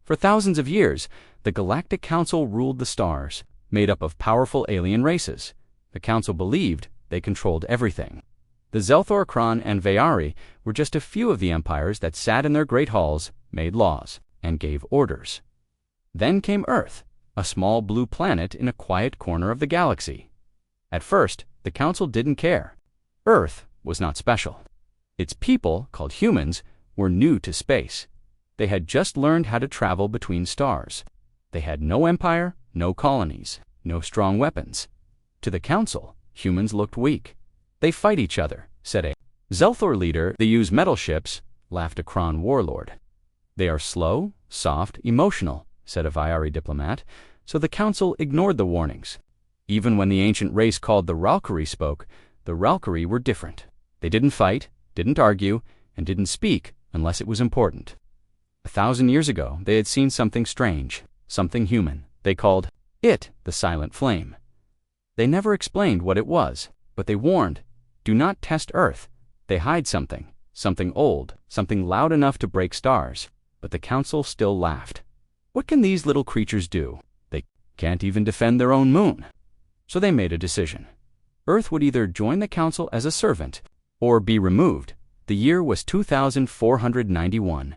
For thousands of years, the Galactic Council ruled the stars, made up of powerful alien races. The Council believed they controlled everything. The Zelthor, Kron, and Vayari were just a few of the empires that sat in their great halls, made laws, and gave orders. Then came Earth, a small blue planet in a quiet corner of the galaxy. At first, the Council didn't care. Earth was not special. Its people, called humans, were new to space. They had just learned how to travel between stars. They had no empire, no colonies, no strong weapons. To the Council, humans looked weak. They fight each other, said a Zelthor leader. They use metal ships, laughed a Kron warlord. They are slow, soft, emotional, said a Vayari diplomat, so the Council ignored the warnings. Even when the ancient race called the Ralkari spoke, the Ralkari were different. They didn't fight, didn't argue, and didn't speak unless it was important. 1,000 years ago, they had seen something strange, something human. They called it the Silent Flame. They never explained what it was, but they warned, do not test Earth. They hide something, something old, something loud enough to break stars. But the Council still laughed. What can these little creatures do? They can't even defend their own moon. So they made a decision. Earth would either join the Council as a servant or be removed. The year was 2491.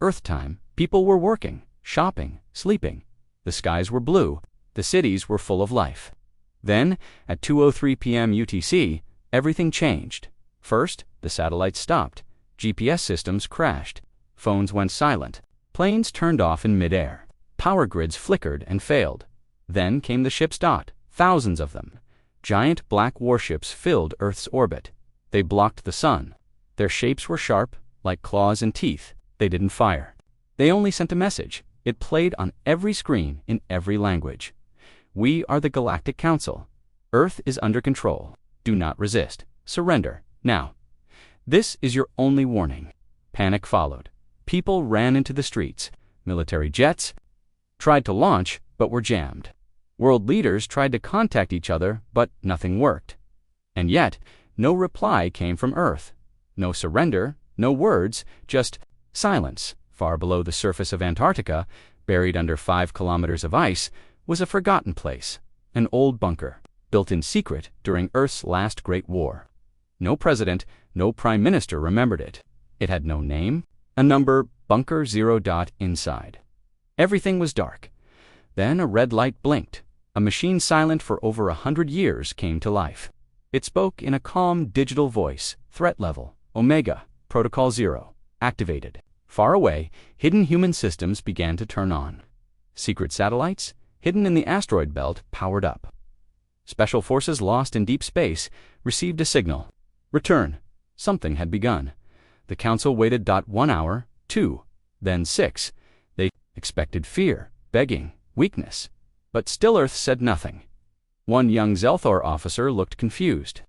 Earth time, people were working, shopping, sleeping. The skies were blue. The cities were full of life. Then, at 2:03 p.m. UTC, everything changed. First, the satellites stopped. GPS systems crashed. Phones went silent. Planes turned off in midair. Power grids flickered and failed. Then came the ships. Thousands of them. Giant black warships filled Earth's orbit. They blocked the sun. Their shapes were sharp, like claws and teeth. They didn't fire. They only sent a message. It played on every screen in every language. We are the Galactic Council. Earth is under control. Do not resist. Surrender, now. This is your only warning. Panic followed. People ran into the streets. Military jets tried to launch, but were jammed. World leaders tried to contact each other, but nothing worked. And yet, no reply came from Earth. No surrender, no words, just silence. Far below the surface of Antarctica, buried under 5 kilometers of ice, was a forgotten place, an old bunker, built in secret during Earth's last Great War. No president, no prime minister remembered it. It had no name, a number, Bunker 0. Inside. Everything was dark. Then a red light blinked. A machine silent for over 100 years came to life. It spoke in a calm digital voice, threat level, Omega, Protocol 0, activated. Far away, hidden human systems began to turn on. Secret satellites, hidden in the asteroid belt, powered up. Special forces lost in deep space received a signal. Return. Something had begun. The Council waited. 1 hour, 2, then 6. They expected fear, begging, weakness. But still Earth said nothing. One young Zelthor officer looked confused.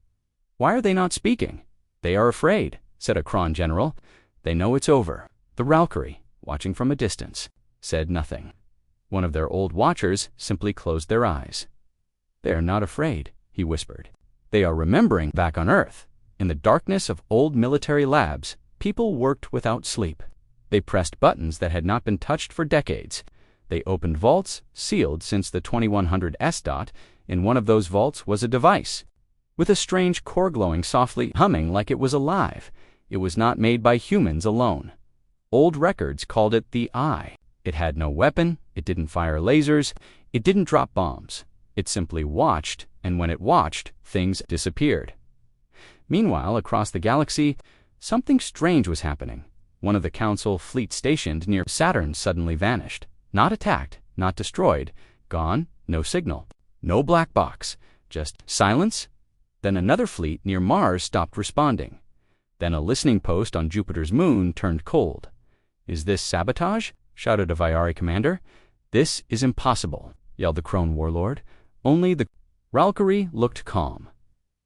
Why are they not speaking? They are afraid, said a Kron general. They know it's over. The Ralkari, watching from a distance, said nothing. One of their old watchers simply closed their eyes. They are not afraid, he whispered. They are remembering back on Earth. In the darkness of old military labs, people worked without sleep. They pressed buttons that had not been touched for decades. They opened vaults, sealed since the 2100 S. In one of those vaults was a device, with a strange core glowing softly, humming like it was alive. It was not made by humans alone. Old records called it the Eye. It had no weapon, it didn't fire lasers, it didn't drop bombs. It simply watched, and when it watched, things disappeared. Meanwhile, across the galaxy, something strange was happening. One of the Council fleet stationed near Saturn suddenly vanished. Not attacked, not destroyed, gone, no signal, no black box, just silence. Then another fleet near Mars stopped responding. Then a listening post on Jupiter's moon turned cold. Is this sabotage? Shouted a Vayari commander. This is impossible, yelled the Kron warlord. Only the Ralkari looked calm.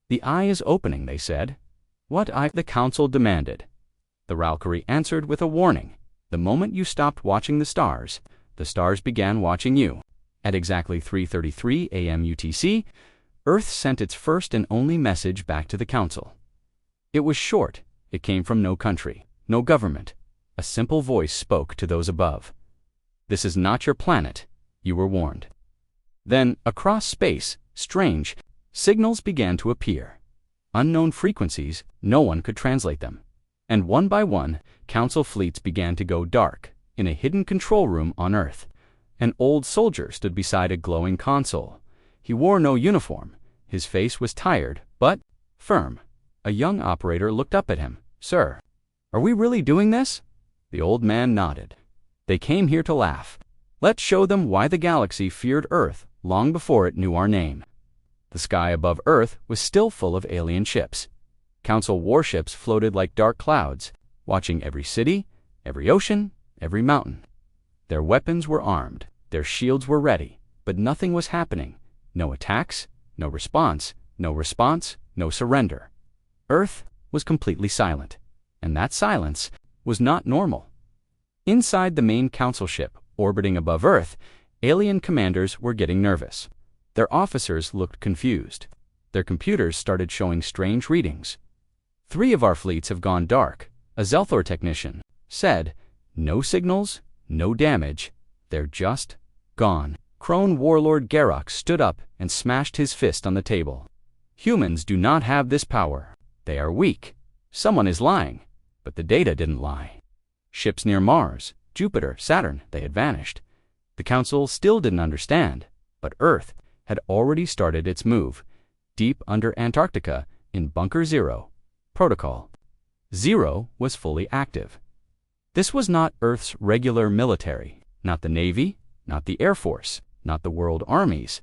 The Eye is opening, they said. What eye? The Council demanded. The Ralkari answered with a warning. The moment you stopped watching the stars began watching you. At exactly 3:33 a.m. UTC, Earth sent its first and only message back to the Council. It was short. It came from no country, no government. A simple voice spoke to those above. This is not your planet. You were warned. Then, across space, strange signals began to appear. Unknown frequencies, no one could translate them. And one by one, Council fleets began to go dark, in a hidden control room on Earth. An old soldier stood beside a glowing console. He wore no uniform. His face was tired, but firm. A young operator looked up at him. "Sir, are we really doing this?" The old man nodded. "They came here to laugh. Let's show them why the galaxy feared Earth long before it knew our name." The sky above Earth was still full of alien ships. Council warships floated like dark clouds, watching every city, every ocean, every mountain. Their weapons were armed, their shields were ready, but nothing was happening. No attacks, no response, no surrender. Earth was completely silent, and that silence was not normal. Inside the main Council ship, orbiting above Earth, alien commanders were getting nervous. Their officers looked confused. Their computers started showing strange readings. "3 of our fleets have gone dark," a Zelthor technician said. "No signals, no damage. They're just gone." Crone warlord Garrock stood up and smashed his fist on the table. "Humans do not have this power. They are weak. Someone is lying." But the data didn't lie. Ships near Mars, Jupiter, Saturn, they had vanished. The Council still didn't understand, but Earth had already started its move, deep under Antarctica in Bunker 0. Protocol 0 was fully active. This was not Earth's regular military, not the Navy, not the Air Force, not the world armies.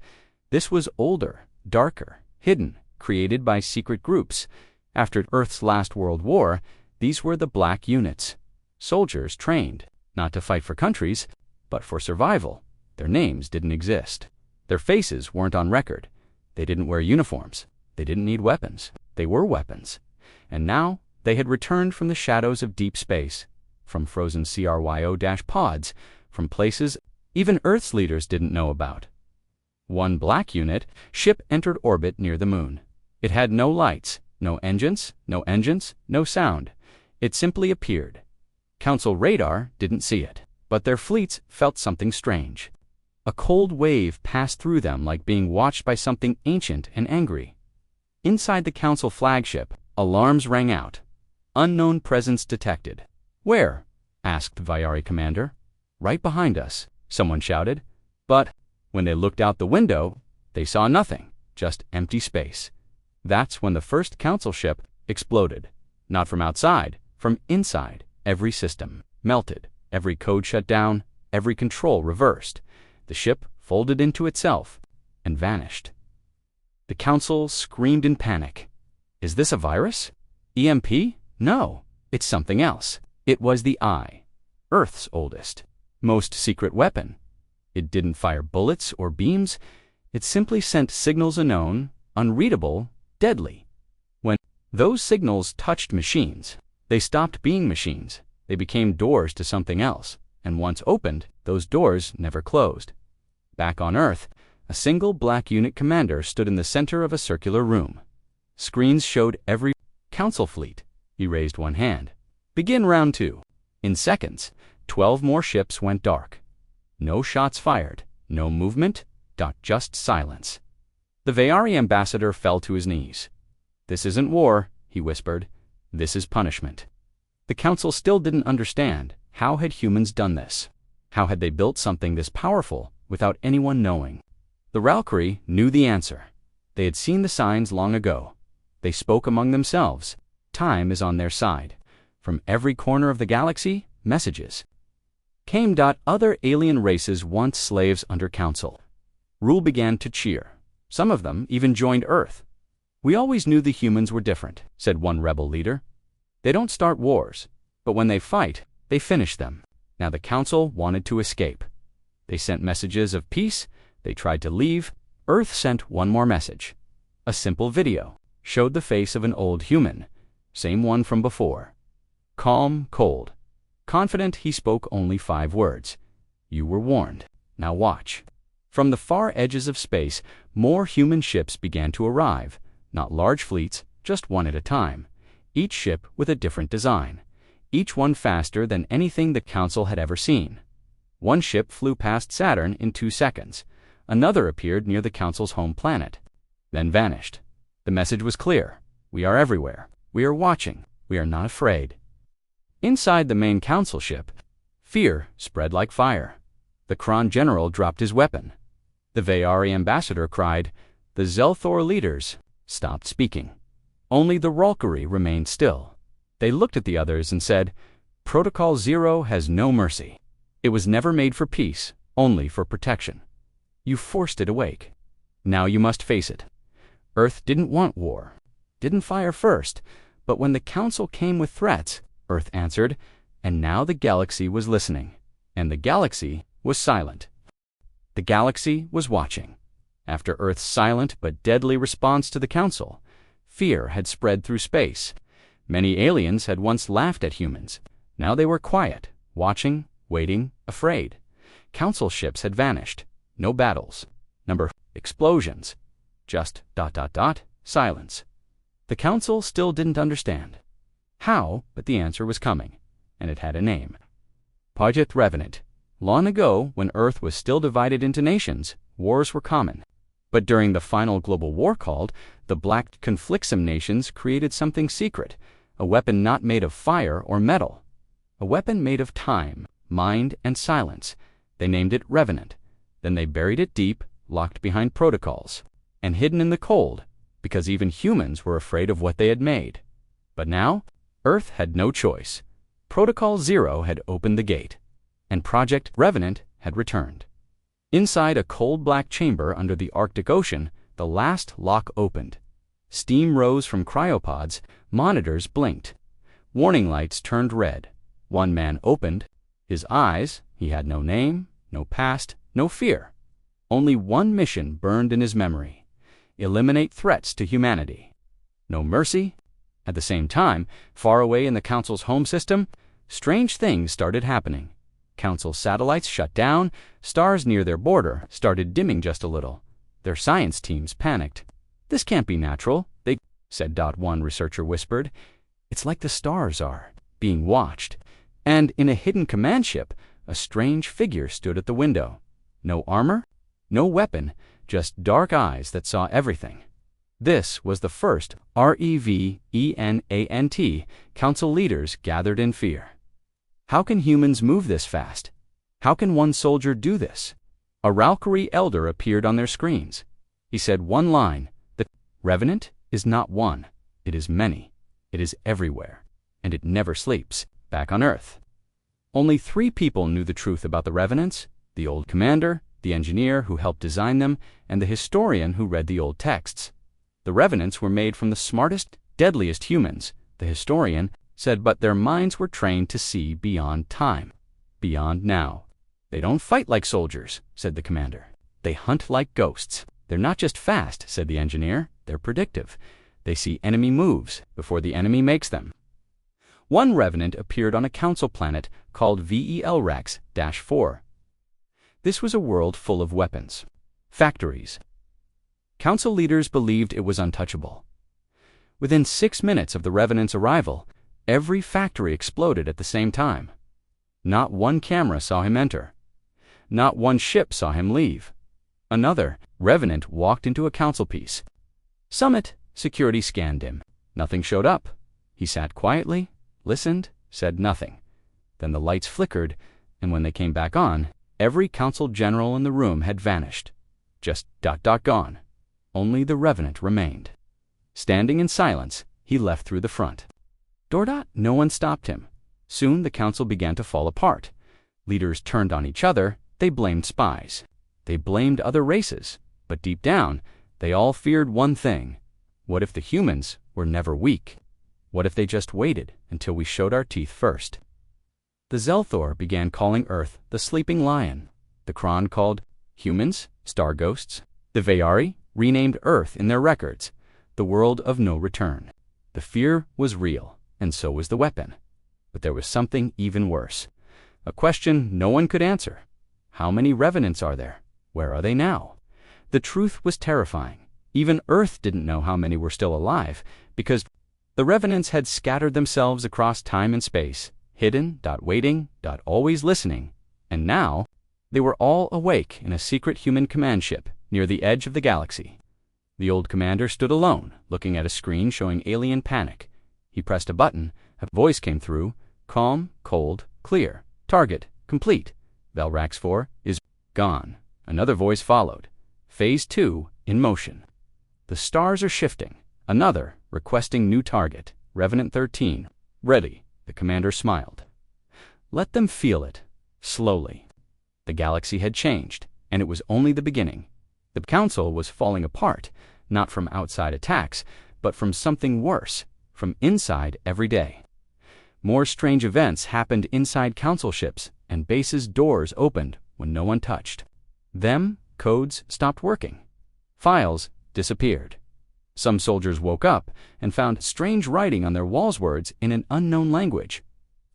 This was older, darker, hidden, created by secret groups. After Earth's last World War, these were the black units. Soldiers trained, not to fight for countries, but for survival. Their names didn't exist. Their faces weren't on record. They didn't wear uniforms. They didn't need weapons. They were weapons. And now they had returned from the shadows of deep space, from frozen CRYO-pods, from places even Earth's leaders didn't know about. One black unit ship entered orbit near the moon. It had no lights, no engines, no sound. It simply appeared. Council radar didn't see it, but their fleets felt something strange. A cold wave passed through them like being watched by something ancient and angry. Inside the Council flagship, alarms rang out. "Unknown presence detected." "Where?" asked the Vyari commander. "Right behind us," someone shouted. But when they looked out the window, they saw nothing, just empty space. That's when the first Council ship exploded. Not from outside, from inside. Every system melted, every code shut down, every control reversed. The ship folded into itself and vanished. The Council screamed in panic. "Is this a virus? EMP? No, it's something else." It was the Eye, Earth's oldest, most secret weapon. It didn't fire bullets or beams. It simply sent signals unknown, unreadable, deadly. When those signals touched machines, they stopped being machines. They became doors to something else, and once opened, those doors never closed. Back on Earth, a single black unit commander stood in the center of a circular room. Screens showed every Council fleet. He raised one hand. "Begin round 2. In seconds, 12 more ships went dark. No shots fired, no movement, just silence. The Vyari ambassador fell to his knees. "This isn't war," he whispered. "This is punishment." The Council still didn't understand. How had humans done this? How had they built something this powerful without anyone knowing? The Valkyrie knew the answer. They had seen the signs long ago. They spoke among themselves. Time is on their side. From every corner of the galaxy, messages came. Other alien races once slaves under Council. Rule began to cheer. Some of them even joined Earth. "We always knew the humans were different," said one rebel leader. "They don't start wars, but when they fight, they finish them." Now the Council wanted to escape. They sent messages of peace. They tried to leave. Earth sent one more message. A simple video showed the face of an old human, same one from before. Calm, cold. Confident, he spoke only 5 words. "You were warned. Now watch." From the far edges of space, more human ships began to arrive. Not large fleets, just one at a time. Each ship with a different design. Each one faster than anything the Council had ever seen. One ship flew past Saturn in 2 seconds. Another appeared near the Council's home planet, then vanished. The message was clear. We are everywhere. We are watching. We are not afraid. Inside the main Council ship, fear spread like fire. The Kron general dropped his weapon. The Vayari ambassador cried. The Zelthor leaders stopped speaking. Only the Ralkari remained still. They looked at the others and said, Protocol Zero has no mercy. It was never made for peace, only for protection. You forced it awake. Now you must face it. Earth didn't want war, didn't fire first, but when the Council came with threats, Earth answered, and now the galaxy was listening, and the galaxy was silent. The galaxy was watching. After Earth's silent but deadly response to the Council, fear had spread through space. Many aliens had once laughed at humans. Now they were quiet, watching, waiting, afraid. Council ships had vanished. No battles. Explosions. Just ... silence. The Council still didn't understand. How, but the answer was coming, and it had a name. Project Revenant. Long ago, when Earth was still divided into nations, wars were common. But during the final global war called, the Black Conflictsome nations created something secret, a weapon not made of fire or metal. A weapon made of time, mind, and silence. They named it Revenant. Then they buried it deep, locked behind protocols, and hidden in the cold, because even humans were afraid of what they had made. But now, Earth had no choice. Protocol Zero had opened the gate, and Project Revenant had returned. Inside a cold black chamber under the Arctic Ocean, the last lock opened. Steam rose from cryopods, monitors blinked. Warning lights turned red. One man opened. His eyes, he had no name, no past, no fear. Only one mission burned in his memory: eliminate threats to humanity. No mercy. At the same time, far away in the Council's home system, strange things started happening. Council satellites shut down, stars near their border started dimming just a little. Their science teams panicked. This can't be natural, they said. One researcher whispered. It's like the stars are, being watched. And in a hidden command ship, a strange figure stood at the window. No armor, no weapon, just dark eyes that saw everything. This was the first Revenant. Council leaders gathered in fear. How can humans move this fast? How can one soldier do this? A Ralkari elder appeared on their screens. He said one line: the Revenant is not one, it is many. It is everywhere, and it never sleeps. Back on Earth, only 3 people knew the truth about the Revenants: the old commander, the engineer who helped design them, and the historian who read the old texts. The Revenants were made from the smartest, deadliest humans, the historian said, but their minds were trained to see beyond time, beyond now. They don't fight like soldiers, said the commander. They hunt like ghosts. They're not just fast, said the engineer, they're predictive. They see enemy moves before the enemy makes them. One Revenant appeared on a Council planet called VELRAX-4. This was a world full of weapons, factories. Council leaders believed it was untouchable. Within 6 minutes of the Revenant's arrival, every factory exploded at the same time. Not one camera saw him enter. Not one ship saw him leave. Another Revenant walked into a Council piece. Summit security scanned him. Nothing showed up. He sat quietly, listened, said nothing. Then the lights flickered, and when they came back on, every Council general in the room had vanished. Just ... gone. Only the Revenant remained. Standing in silence, he left through the front. No one stopped him. Soon the Council began to fall apart. Leaders turned on each other. They blamed spies. They blamed other races. But deep down, they all feared one thing. What if the humans were never weak? What if they just waited until we showed our teeth first? The Zelthor began calling Earth the sleeping lion. The Kron called humans star ghosts. The Vayari renamed Earth in their records the world of no return. The fear was real, and so was the weapon. But there was something even worse. A question no one could answer. How many Revenants are there? Where are they now? The truth was terrifying. Even Earth didn't know how many were still alive, because the Revenants had scattered themselves across time and space, hidden, waiting, always listening, and now They were all awake in a secret human command ship near the edge of the galaxy. The old commander stood alone, looking at a screen showing alien panic. He pressed a button. A voice came through, calm, cold, clear. Target complete. Velrax 4 is gone. Another voice followed. Phase 2 in motion. The stars are shifting. Another, requesting new target. Revenant 13. Ready. The commander smiled. Let them feel it. Slowly. The galaxy had changed, and it was only the beginning. The council was falling apart, not from outside attacks, but from something worse, from inside every day. More strange events happened inside council ships, and bases' doors opened when no one touched them. Codes stopped working. Files disappeared. Some soldiers woke up and found strange writing on their walls, words in an unknown language.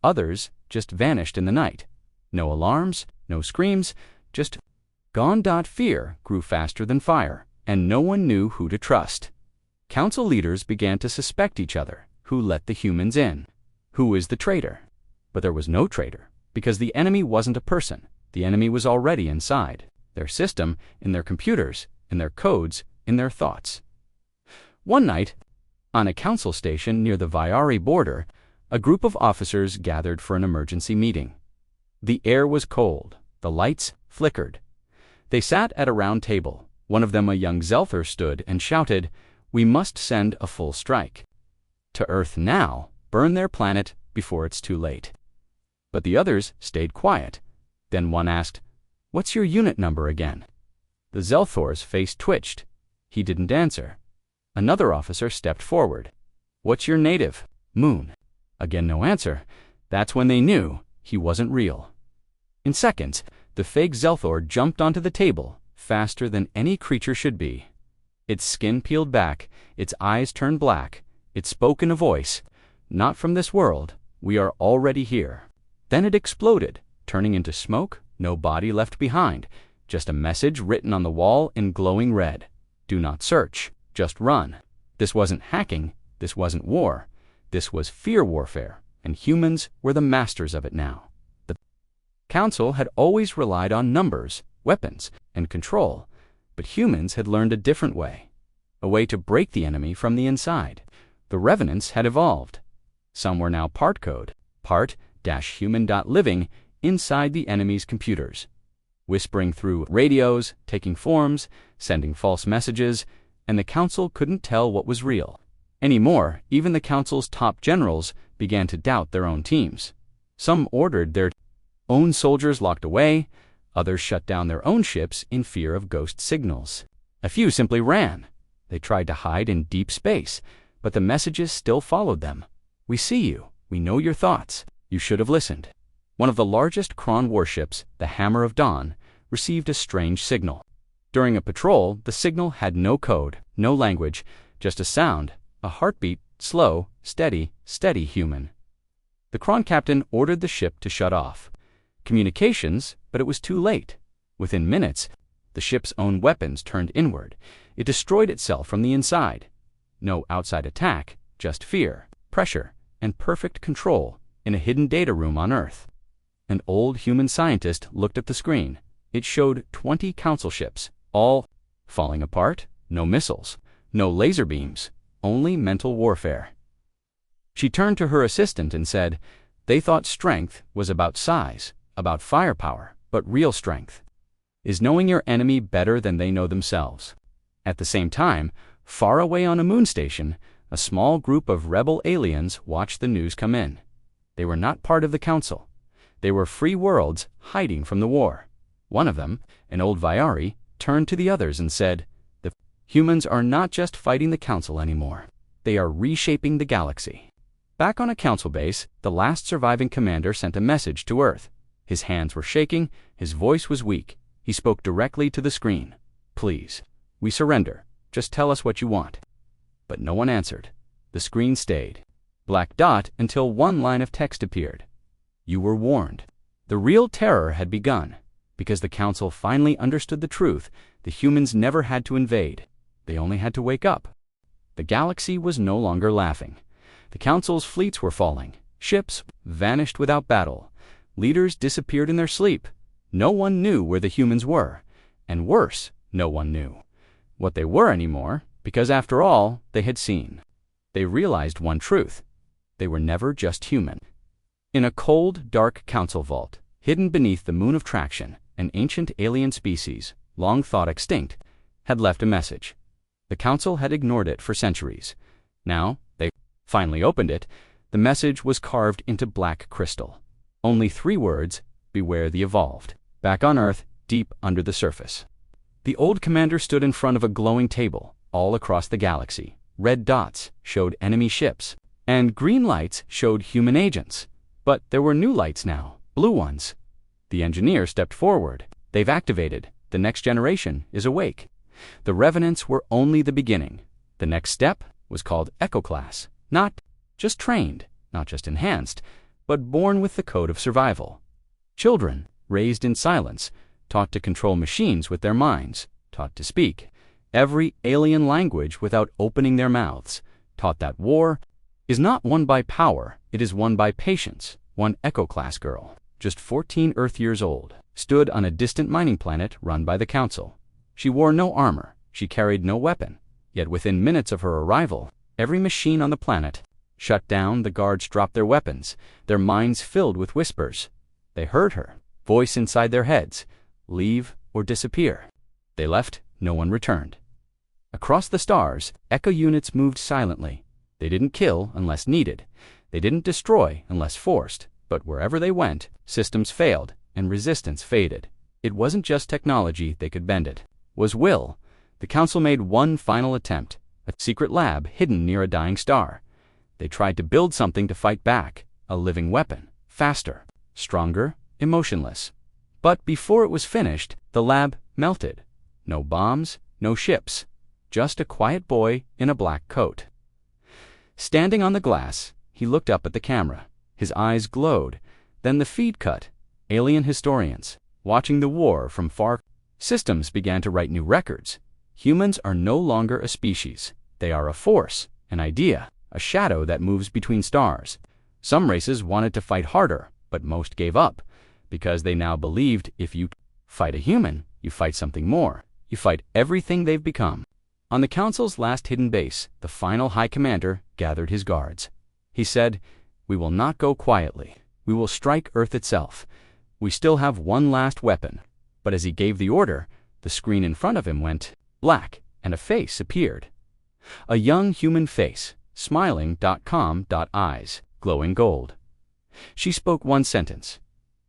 Others just vanished in the night. No alarms, no screams, just gone. Fear grew faster than fire, and no one knew who to trust. Council leaders began to suspect each other. Who let the humans in? Who is the traitor? But there was no traitor, because the enemy wasn't a person. The enemy was already inside their system, in their computers, in their codes, in their thoughts. One night, on a council station near the Vyari border, a group of officers gathered for an emergency meeting. The air was cold. The lights flickered. They sat at a round table. One of them, a young Zelther, stood and shouted, "We must send a full strike. To Earth now, burn their planet before it's too late." But the others stayed quiet. Then one asked, "What's your unit number again?" The Zelthor's face twitched. He didn't answer. Another officer stepped forward. "What's your native?" "Moon." Again no answer. That's when they knew he wasn't real. In seconds, the fake Zelthor jumped onto the table, faster than any creature should be. Its skin peeled back, its eyes turned black. It spoke in a voice, "Not from this world. We are already here." Then it exploded, turning into smoke, no body left behind, just a message written on the wall in glowing red. "Do not search, just run." This wasn't hacking, this wasn't war. This was fear warfare, and humans were the masters of it now. The council had always relied on numbers, weapons, and control, but humans had learned a different way, a way to break the enemy from the inside. The revenants had evolved. Some were now part code, part-human.living inside the enemy's computers, whispering through radios, taking forms, sending false messages, and the council couldn't tell what was real. Anymore, even the council's top generals began to doubt their own teams. Some ordered their own soldiers locked away, others shut down their own ships in fear of ghost signals. A few simply ran. They tried to hide in deep space, but the messages still followed them. "We see you. We know your thoughts. You should have listened." One of the largest Kron warships, the Hammer of Dawn, received a strange signal. During a patrol, the signal had no code, no language, just a sound, a heartbeat, slow, steady, steady human. The Kron captain ordered the ship to shut off communications, but it was too late. Within minutes, the ship's own weapons turned inward. It destroyed itself from the inside. No outside attack, just fear, pressure, and perfect control in a hidden data room on Earth. An old human scientist looked at the screen. It showed 20 council ships, all falling apart, no missiles, no laser beams, only mental warfare. She turned to her assistant and said, "They thought strength was about size, about firepower, but real strength is knowing your enemy better than they know themselves." At the same time, far away on a moon station, a small group of rebel aliens watched the news come in. They were not part of the council. They were free worlds hiding from the war. One of them, an old Vyari, turned to the others and said, "The humans are not just fighting the council anymore. They are reshaping the galaxy." Back on a council base, the last surviving commander sent a message to Earth. His hands were shaking, his voice was weak. He spoke directly to the screen. "Please, we surrender. Just tell us what you want." But no one answered. The screen stayed. Black dot until one line of text appeared. "You were warned." The real terror had begun. Because the council finally understood the truth, the humans never had to invade. They only had to wake up. The galaxy was no longer laughing. The council's fleets were falling. Ships vanished without battle. Leaders disappeared in their sleep. No one knew where the humans were, and worse, no one knew what they were anymore, because after all they had seen. They realized one truth: they were never just human. In a cold, dark council vault, hidden beneath the moon of Traction, an ancient alien species, long thought extinct, had left a message. The council had ignored it for centuries. Now, they finally opened it. The message was carved into black crystal. Only 3 words: beware the evolved. Back on Earth, deep under the surface, the old commander stood in front of a glowing table. All across the galaxy, red dots showed enemy ships, and green lights showed human agents. But there were new lights now, blue ones. The engineer stepped forward. They've activated. The next generation is awake. The Revenants were only the beginning. The next step was called Echo Class. Not just trained, not just enhanced, but born with the code of survival. Children, raised in silence, taught to control machines with their minds, taught to speak every alien language without opening their mouths, taught that war is not won by power, it is won by patience. One Echo Class girl, just 14 Earth years old, stood on a distant mining planet run by the Council. She wore no armor, she carried no weapon, yet within minutes of her arrival, every machine on the planet shut down. The guards dropped their weapons, their minds filled with whispers. They heard her voice inside their heads: leave or disappear. They left, no one returned. Across the stars, Echo units moved silently. They didn't kill unless needed. They didn't destroy unless forced. But wherever they went, systems failed and resistance faded. It wasn't just technology they could bend, it was will. The Council made one final attempt, a secret lab hidden near a dying star. They tried to build something to fight back, a living weapon, faster, stronger, emotionless. But before it was finished, the lab melted. No bombs, no ships, just a quiet boy in a black coat. Standing on the glass, he looked up at the camera. His eyes glowed. Then the feed cut. Alien historians, watching the war from far. Systems began to write new records. Humans are no longer a species. They are a force, an idea, a shadow that moves between stars. Some races wanted to fight harder, but most gave up, because they now believed if you fight a human, you fight something more. You fight everything they've become. On the Council's last hidden base, the final High Commander gathered his guards. He said, "We will not go quietly. We will strike Earth itself. We still have one last weapon." But as he gave the order, the screen in front of him went black, and a face appeared. A young human face, smiling, calm, eyes, glowing gold. She spoke one sentence.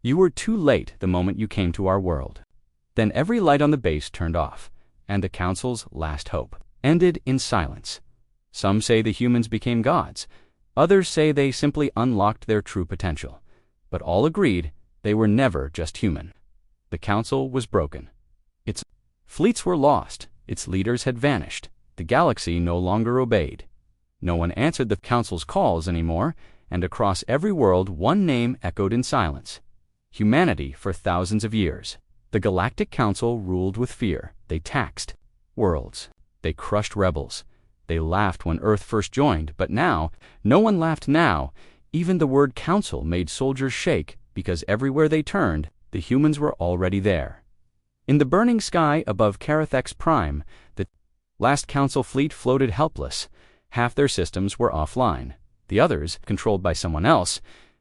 "You were too late the moment you came to our world." Then every light on the base turned off, and the Council's last hope ended in silence. Some say the humans became gods. Others say they simply unlocked their true potential. But all agreed they were never just human. The Council was broken. Its fleets were lost. Its leaders had vanished. The galaxy no longer obeyed. No one answered the Council's calls anymore, and across every world one name echoed in silence: humanity. For thousands of years, the Galactic Council ruled with fear. They taxed worlds. They crushed rebels. They laughed when Earth first joined, but now, no one laughed now. Even the word council made soldiers shake, because everywhere they turned, the humans were already there. In the burning sky above Carathex Prime, the last Council fleet floated helpless. Half their systems were offline, the others controlled by someone else.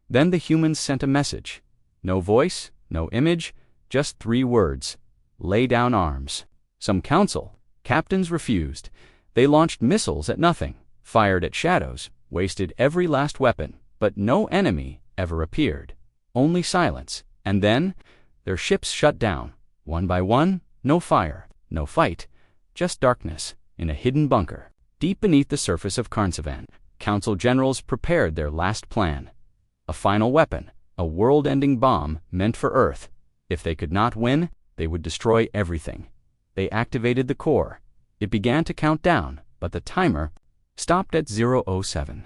Then the humans sent a message. No voice, no image, just 3 words: lay down arms. Some Council captains refused. They launched missiles at nothing, fired at shadows, wasted every last weapon, but no enemy ever appeared. Only silence. And then, their ships shut down. One by one, no fire, no fight, just darkness in a hidden bunker. Deep beneath the surface of Carnsavan, Council generals prepared their last plan. A final weapon, a world-ending bomb meant for Earth. If they could not win, they would destroy everything. They activated the core. It began to count down, but the timer stopped at 007.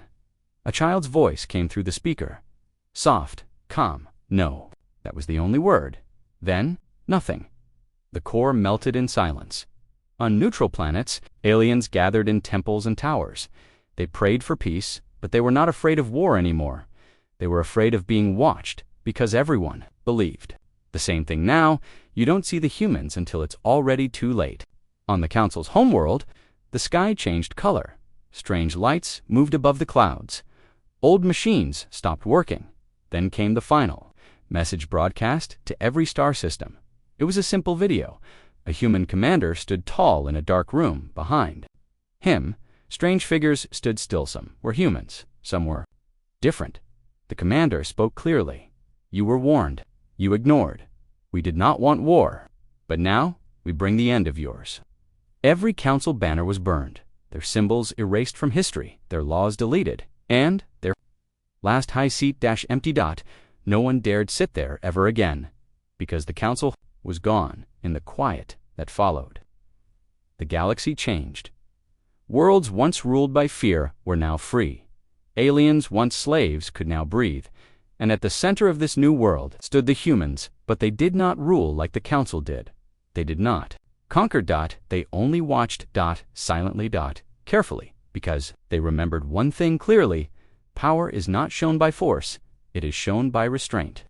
A child's voice came through the speaker. Soft, calm, no. That was the only word. Then, nothing. The core melted in silence. On neutral planets, aliens gathered in temples and towers. They prayed for peace, but they were not afraid of war anymore. They were afraid of being watched, because everyone believed. The same thing now, you don't see the humans until it's already too late. On the Council's homeworld, the sky changed color. Strange lights moved above the clouds. Old machines stopped working. Then came the final message broadcast to every star system. It was a simple video. A human commander stood tall in a dark room behind him. Strange figures stood still. Some were humans, some were different. The commander spoke clearly. You were warned. You ignored. We did not want war. But now, we bring the end of yours. Every council banner was burned, their symbols erased from history, their laws deleted, and their last high seat empty. No one dared sit there ever again, because the council was gone in the quiet that followed. The galaxy changed. Worlds once ruled by fear were now free. Aliens once slaves could now breathe. And at the center of this new world stood the humans, but they did not rule like the council did. They did not conquer. They only watched silently carefully, because they remembered one thing clearly: power is not shown by force, it is shown by restraint.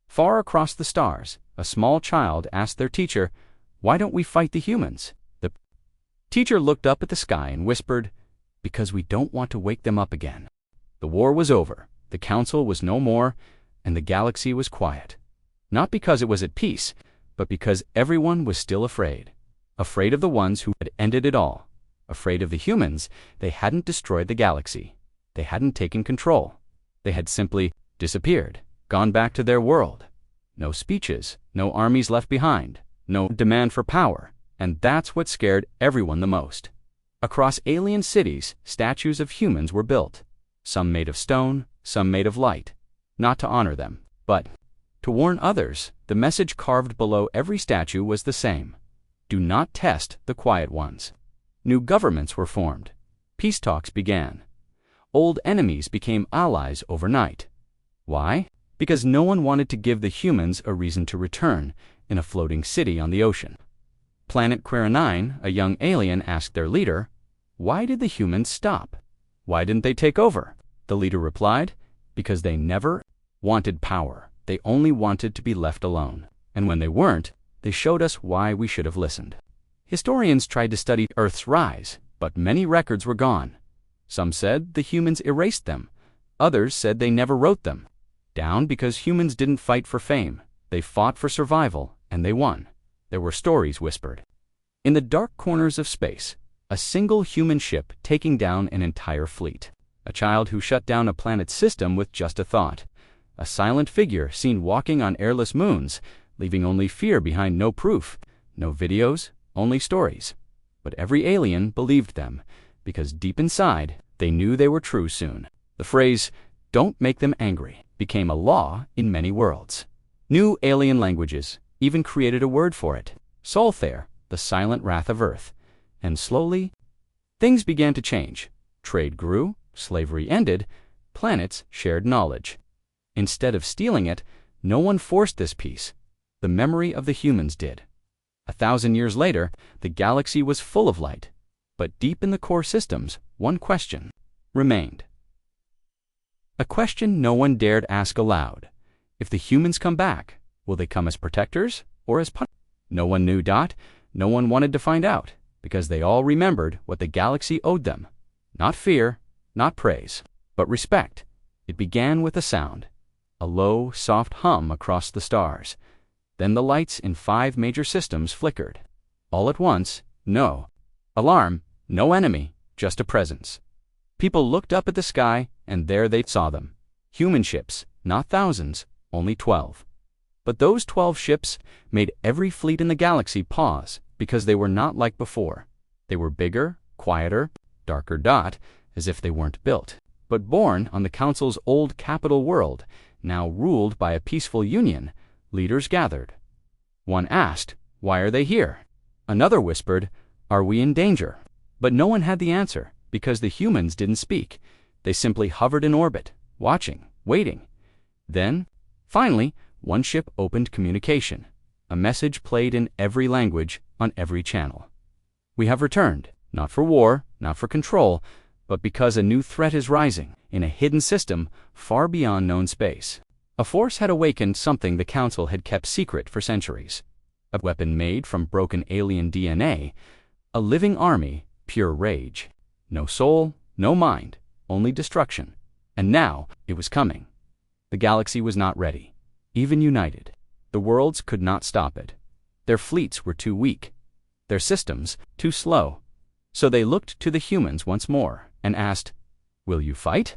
Far across the stars, a small child asked their teacher, "Why don't we fight the humans?" The teacher looked up at the sky and whispered, "Because we don't want to wake them up again." The war was over. The council was no more, and the galaxy was quiet. Not because it was at peace, but because everyone was still afraid. Afraid of the ones who had ended it all. Afraid of the humans. They hadn't destroyed the galaxy. They hadn't taken control. They had simply disappeared, gone back to their world. No speeches, no armies left behind, no demand for power, and that's what scared everyone the most. Across alien cities, statues of humans were built. Some made of stone, some made of light, not to honor them, but to warn others. The message carved below every statue was the same: do not test the quiet ones. New governments were formed. Peace talks began. Old enemies became allies overnight. Why? Because no one wanted to give the humans a reason to return in a floating city on the ocean. Planet Querenine, a young alien, asked their leader, "Why did the humans stop? Why didn't they take over?" The leader replied, "Because they never wanted power. They only wanted to be left alone. And when they weren't, they showed us why we should have listened." Historians tried to study Earth's rise, but many records were gone. Some said the humans erased them. Others said they never wrote them down because humans didn't fight for fame. They fought for survival, and they won. There were stories whispered. In the dark corners of space, a single human ship taking down an entire fleet. A child who shut down a planet's system with just a thought. A silent figure seen walking on airless moons, leaving only fear behind. No proof, no videos, only stories. But every alien believed them, because deep inside, they knew they were true soon. The phrase, "Don't make them angry," became a law in many worlds. New alien languages even created a word for it: Solthair, the silent wrath of Earth. And slowly, things began to change. Trade grew, slavery ended, planets shared knowledge. Instead of stealing it, no one forced this peace. The memory of the humans did. 1,000 years later, the galaxy was full of light. But deep in the core systems, one question remained. A question no one dared ask aloud. If the humans come back, will they come as protectors or as punishers? No one knew. No one wanted to find out, because they all remembered what the galaxy owed them. Not fear, not praise, but respect. It began with a sound, a low, soft hum across the stars. Then the lights in 5 major systems flickered. All at once, no alarm, no enemy, just a presence. People looked up at the sky, and there they saw them. Human ships, not thousands, only 12. But those 12 ships made every fleet in the galaxy pause, because they were not like before. They were bigger, quieter, darker, as if they weren't built, but born on the Council's old capital world, now ruled by a peaceful union. Leaders gathered. One asked, "Why are they here?" Another whispered, "Are we in danger?" But no one had the answer, because the humans didn't speak. They simply hovered in orbit, watching, waiting. Then, finally, one ship opened communication. A message played in every language, on every channel. "We have returned, not for war, not for control, but because a new threat is rising in a hidden system far beyond known space. A force had awakened something the Council had kept secret for centuries. A weapon made from broken alien DNA, a living army, pure rage. No soul, no mind, only destruction. And now it was coming. The galaxy was not ready, even united. The worlds could not stop it. Their fleets were too weak, their systems too slow. So they looked to the humans once more and asked, "Will you fight?"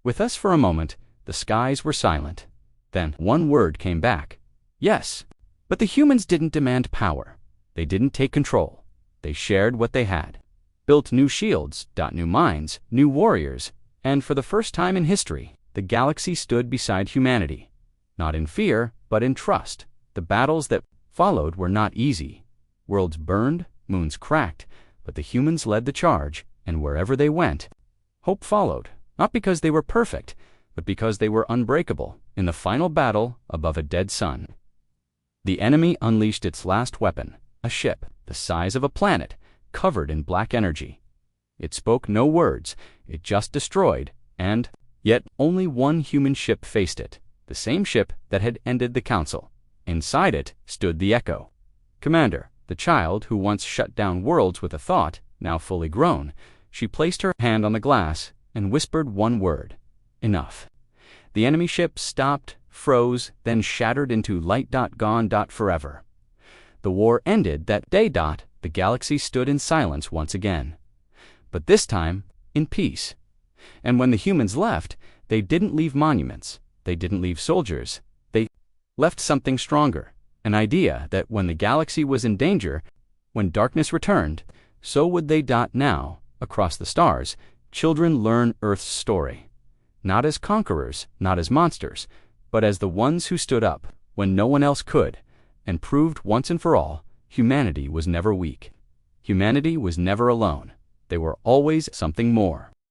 With us for a moment, the skies were silent. Then one word came back, "Yes." But the humans didn't demand power. They didn't take control. They shared what they had. Built new shields, new mines, new warriors, and for the first time in history, the galaxy stood beside humanity. Not in fear, but in trust. The battles that followed were not easy. Worlds burned, moons cracked, but the humans led the charge, and wherever they went, hope followed, not because they were perfect, but because they were unbreakable in the final battle above a dead sun. The enemy unleashed its last weapon, a ship the size of a planet, covered in black energy. It spoke no words, it just destroyed, and yet only one human ship faced it, the same ship that had ended the Council. Inside it stood the Echo. Commander, the child who once shut down worlds with a thought, now fully grown, she placed her hand on the glass and whispered one word, "Enough." The enemy ship stopped, froze, then shattered into light. Gone. Forever. The war ended that day. The galaxy stood in silence once again. But this time, in peace. And when the humans left, they didn't leave monuments. They didn't leave soldiers. They left something stronger. An idea that when the galaxy was in danger, when darkness returned, so would they. Now, across the stars, children learn Earth's story. Not as conquerors, not as monsters, but as the ones who stood up when no one else could, and proved once and for all, humanity was never weak. Humanity was never alone. They were always something more.